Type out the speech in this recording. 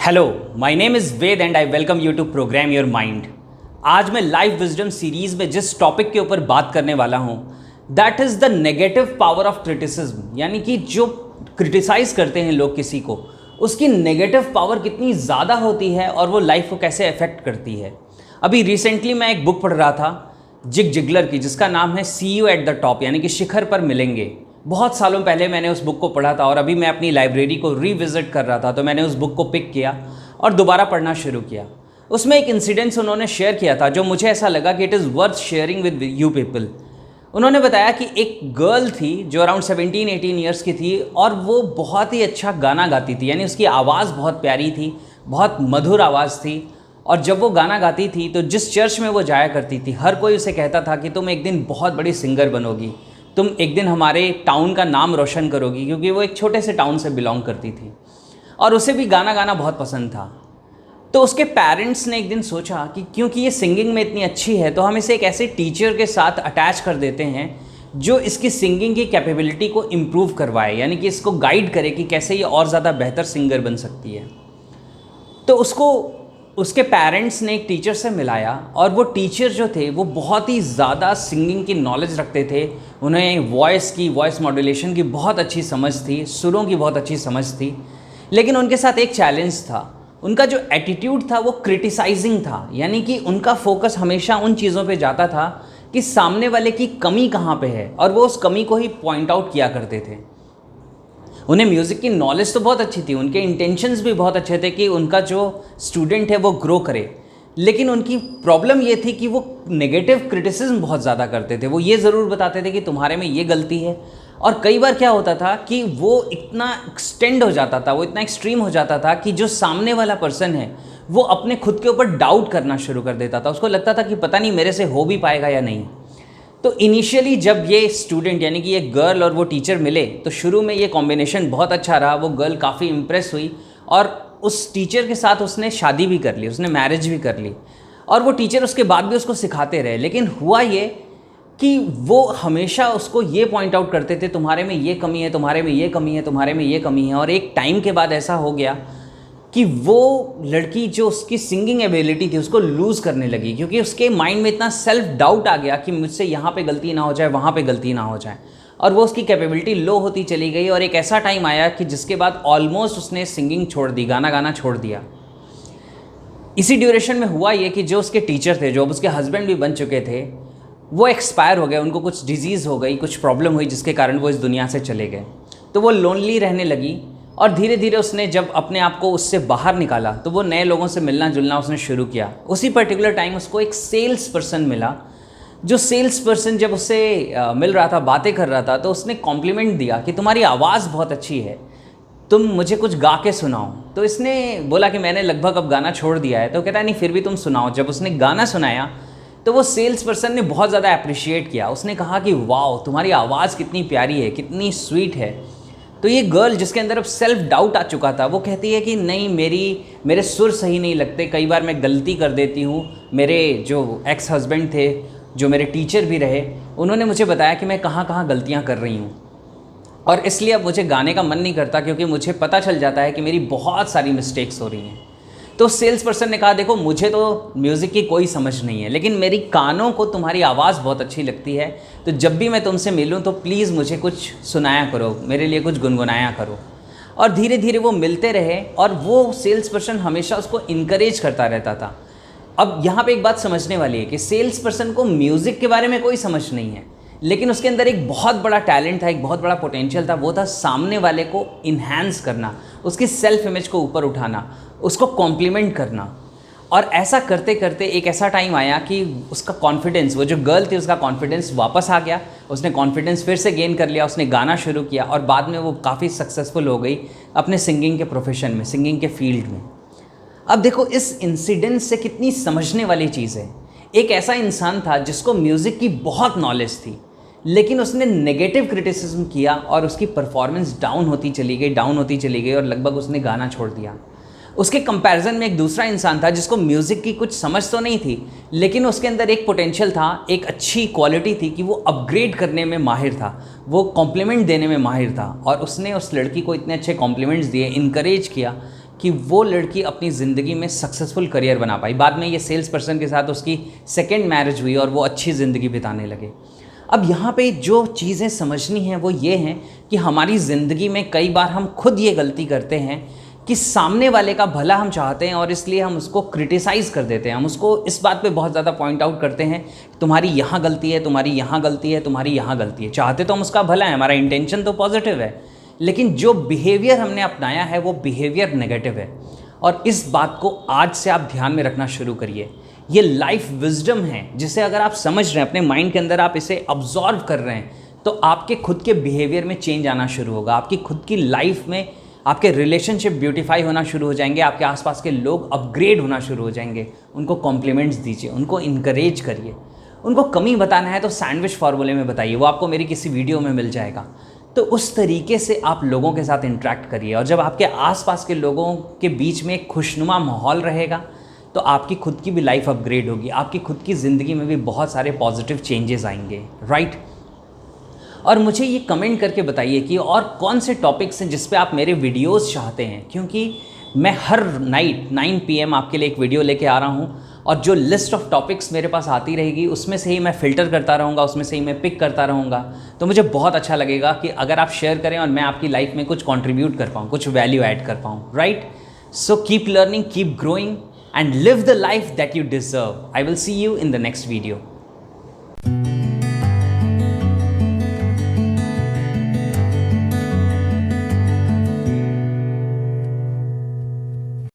Hello, my name is Ved and I welcome you to program your mind. आज मैं life wisdom series में जिस topic के ऊपर बात करने वाला हूँ that is the negative power of criticism, यानी कि जो क्रिटिसाइज़ करते हैं लोग किसी को, उसकी नेगेटिव पावर कितनी ज़्यादा होती है और वो लाइफ को कैसे अफेक्ट करती है। अभी रिसेंटली मैं एक बुक पढ़ रहा था जिग जिगलर की, जिसका नाम है सी यू एट द टॉप, यानी कि शिखर पर मिलेंगे। बहुत सालों पहले मैंने उस बुक को पढ़ा था और अभी मैं अपनी लाइब्रेरी को रीविज़िट कर रहा था, तो मैंने उस बुक को पिक किया और दोबारा पढ़ना शुरू किया। उसमें एक इंसिडेंस उन्होंने शेयर किया था जो मुझे ऐसा लगा कि it is worth sharing with you people. उन्होंने बताया कि एक गर्ल थी जो अराउंड 17-18 ईयर्स की थी और वो बहुत ही अच्छा गाना गाती थी, यानी उसकी आवाज़ बहुत प्यारी थी, बहुत मधुर आवाज़ थी। और जब वो गाना गाती थी तो जिस चर्च में वो जाया करती थी, हर कोई उसे कहता था कि तुम एक दिन बहुत बड़ी सिंगर बनोगी, तुम एक दिन हमारे टाउन का नाम रोशन करोगी, क्योंकि वो एक छोटे से टाउन से बिलोंग करती थी और उसे भी गाना गाना बहुत पसंद था। तो उसके पेरेंट्स ने एक दिन सोचा कि क्योंकि ये सिंगिंग में इतनी अच्छी है तो हम इसे एक ऐसे टीचर के साथ अटैच कर देते हैं जो इसकी सिंगिंग की कैपेबिलिटी को इम्प्रूव करवाए, यानी कि इसको गाइड करे कि कैसे ये और ज़्यादा बेहतर सिंगर बन सकती है। तो उसके पेरेंट्स ने एक टीचर से मिलाया और वो टीचर जो थे वो बहुत ही ज़्यादा सिंगिंग की नॉलेज रखते थे। उन्हें वॉइस मॉड्यूलेशन की बहुत अच्छी समझ थी, सुरों की बहुत अच्छी समझ थी। लेकिन उनके साथ एक चैलेंज था, उनका जो एटीट्यूड था वो क्रिटिसाइजिंग था, यानी कि उनका फोकस हमेशा उन चीज़ों पे जाता था कि सामने वाले की कमी कहाँ पे है और वो उस कमी को ही पॉइंट आउट किया करते थे। उन्हें म्यूज़िक की नॉलेज तो बहुत अच्छी थी, उनके इंटेंशंस भी बहुत अच्छे थे कि उनका जो स्टूडेंट है वो ग्रो करे, लेकिन उनकी प्रॉब्लम ये थी कि वो नेगेटिव क्रिटिसिज्म बहुत ज़्यादा करते थे। वो ये ज़रूर बताते थे कि तुम्हारे में ये गलती है, और कई बार क्या होता था कि वो इतना एक्सटेंड हो जाता था, वो इतना एक्सट्रीम हो जाता था कि जो सामने वाला पर्सन है वो अपने खुद के ऊपर डाउट करना शुरू कर देता था। उसको लगता था कि पता नहीं मेरे से हो भी पाएगा या नहीं। तो इनिशियली जब ये स्टूडेंट यानी कि ये गर्ल और वो टीचर मिले तो शुरू में ये कॉम्बिनेशन बहुत अच्छा रहा। वो गर्ल काफ़ी इम्प्रेस हुई और उस टीचर के साथ उसने शादी भी कर ली, उसने मैरिज भी कर ली, और वो टीचर उसके बाद भी उसको सिखाते रहे। लेकिन हुआ ये कि वो हमेशा उसको ये पॉइंट आउट करते थे, तुम्हारे में ये कमी है, तुम्हारे में ये कमी है, तुम्हारे में ये कमी है। और एक टाइम के बाद ऐसा हो गया कि वो लड़की जो उसकी सिंगिंग एबिलिटी थी उसको लूज़ करने लगी, क्योंकि उसके माइंड में इतना सेल्फ डाउट आ गया कि मुझसे यहाँ पे गलती ना हो जाए, वहाँ पे गलती ना हो जाए, और वो उसकी कैपेबिलिटी लो होती चली गई। और एक ऐसा टाइम आया कि जिसके बाद ऑलमोस्ट उसने सिंगिंग छोड़ दी, गाना गाना छोड़ दिया। इसी ड्यूरेशन में हुआ ये कि जो उसके टीचर थे, जो अब उसके हस्बैंड भी बन चुके थे, वो एक्सपायर हो गए, उनको कुछ डिजीज़ हो गई, कुछ प्रॉब्लम हुई जिसके कारण वो इस दुनिया से चले गए। तो वो लोनली रहने लगी और धीरे धीरे उसने जब अपने आप को उससे बाहर निकाला तो वो नए लोगों से मिलना जुलना उसने शुरू किया। उसी पर्टिकुलर टाइम उसको एक सेल्स पर्सन मिला। जो सेल्स पर्सन जब उससे मिल रहा था, बातें कर रहा था, तो उसने कॉम्प्लीमेंट दिया कि तुम्हारी आवाज़ बहुत अच्छी है, तुम मुझे कुछ गा के सुनाओ। तो इसने बोला कि मैंने लगभग अब गाना छोड़ दिया है। तो कहता है नहीं, फिर भी तुम सुनाओ। जब उसने गाना सुनाया तो वो सेल्स पर्सन ने बहुत ज़्यादा अप्रिशिएट किया। उसने कहा कि वाओ, तुम्हारी आवाज़ कितनी प्यारी है, कितनी स्वीट है। तो ये गर्ल जिसके अंदर अब सेल्फ डाउट आ चुका था, वो कहती है कि नहीं, मेरे सुर सही नहीं लगते, कई बार मैं गलती कर देती हूँ। मेरे जो एक्स हस्बैंड थे, जो मेरे टीचर भी रहे, उन्होंने मुझे बताया कि मैं कहाँ कहाँ गलतियाँ कर रही हूँ, और इसलिए अब मुझे गाने का मन नहीं करता, क्योंकि मुझे पता चल जाता है कि मेरी बहुत सारी मिस्टेक्स हो रही हैं। तो सेल्स पर्सन ने कहा, देखो मुझे तो म्यूज़िक की कोई समझ नहीं है, लेकिन मेरी कानों को तुम्हारी आवाज़ बहुत अच्छी लगती है, तो जब भी मैं तुमसे मिलूं तो प्लीज़ मुझे कुछ सुनाया करो, मेरे लिए कुछ गुनगुनाया करो। और धीरे धीरे वो मिलते रहे और वो सेल्स पर्सन हमेशा उसको इनकरेज करता रहता था। अब यहाँ पे एक बात समझने वाली है कि सेल्स पर्सन को म्यूज़िक के बारे में कोई समझ नहीं है, लेकिन उसके अंदर एक बहुत बड़ा टैलेंट था, एक बहुत बड़ा पोटेंशियल था। वो था सामने वाले को इन्हांस करना, उसकी सेल्फ इमेज को ऊपर उठाना, उसको कॉम्प्लीमेंट करना। और ऐसा करते करते एक ऐसा टाइम आया कि उसका कॉन्फिडेंस, वो जो गर्ल थी उसका कॉन्फिडेंस वापस आ गया। उसने कॉन्फिडेंस फिर से गेन कर लिया, उसने गाना शुरू किया और बाद में वो काफ़ी सक्सेसफुल हो गई अपने सिंगिंग के प्रोफेशन में, सिंगिंग के फील्ड में। अब देखो इस इंसिडेंट से कितनी समझने वाली चीज़ है। एक ऐसा इंसान था जिसको म्यूज़िक की बहुत नॉलेज थी, लेकिन उसने नेगेटिव क्रिटिसिज्म किया और उसकी परफॉर्मेंस डाउन होती चली गई और लगभग उसने गाना छोड़ दिया। उसके कंपैरिजन में एक दूसरा इंसान था जिसको म्यूज़िक की कुछ समझ तो नहीं थी, लेकिन उसके अंदर एक पोटेंशियल था, एक अच्छी क्वालिटी थी कि वो अपग्रेड करने में माहिर था, वो कॉम्प्लीमेंट देने में माहिर था। और उसने उस लड़की को इतने अच्छे कॉम्प्लीमेंट्स दिए, इनकरेज किया कि वो लड़की अपनी ज़िंदगी में सक्सेसफुल करियर बना पाई। बाद में ये सेल्स पर्सन के साथ उसकी सेकेंड मैरिज हुई और वो अच्छी ज़िंदगी बिताने लगे। अब यहाँ पे जो चीज़ें समझनी हैं वो ये हैं कि हमारी ज़िंदगी में कई बार हम खुद ये गलती करते हैं कि सामने वाले का भला हम चाहते हैं और इसलिए हम उसको क्रिटिसाइज़ कर देते हैं। हम उसको इस बात पे बहुत ज़्यादा पॉइंट आउट करते हैं, तुम्हारी यहाँ गलती है, तुम्हारी यहाँ गलती है, तुम्हारी यहाँ गलती है। चाहते तो हम उसका भला है, हमारा इंटेंशन तो पॉजिटिव है, लेकिन जो बिहेवियर हमने अपनाया है वो बिहेवियर नेगेटिव है। और इस बात को आज से आप ध्यान में रखना शुरू करिए। ये लाइफ विजडम है जिसे अगर आप समझ रहे हैं, अपने माइंड के अंदर आप इसे ऑब्जॉर्व कर रहे हैं, तो आपके खुद के बिहेवियर में चेंज आना शुरू होगा। आपकी खुद की लाइफ में आपके रिलेशनशिप ब्यूटीफाई होना शुरू हो जाएंगे, आपके आसपास के लोग अपग्रेड होना शुरू हो जाएंगे। उनको कॉम्प्लीमेंट्स दीजिए, उनको इनकरेज करिए। उनको कमी बताना है तो सैंडविच फार्मूले में बताइए, वो आपको मेरी किसी वीडियो में मिल जाएगा। तो उस तरीके से आप लोगों के साथ इंटरेक्ट करिए, और जब आपके आसपास के लोगों के बीच में एक खुशनुमा माहौल रहेगा तो आपकी खुद की भी लाइफ अपग्रेड होगी, आपकी खुद की ज़िंदगी में भी बहुत सारे पॉजिटिव चेंजेस आएंगे, राइट। और मुझे ये कमेंट करके बताइए कि और कौन से टॉपिक्स हैं जिस पे आप मेरे वीडियोस चाहते हैं, क्योंकि मैं हर नाइट 9 PM आपके लिए एक वीडियो लेके आ रहा हूँ, और जो लिस्ट ऑफ टॉपिक्स मेरे पास आती रहेगी उसमें से ही मैं फ़िल्टर करता रहूँगा, उसमें से ही मैं पिक करता रहूँगा। तो मुझे बहुत अच्छा लगेगा कि अगर आप शेयर करें और मैं आपकी लाइफ में कुछ कंट्रीब्यूट कर पाऊँ, कुछ वैल्यू ऐड कर पाऊँ, right. So keep learning, keep growing and live the life that you deserve. I will see you in the next video.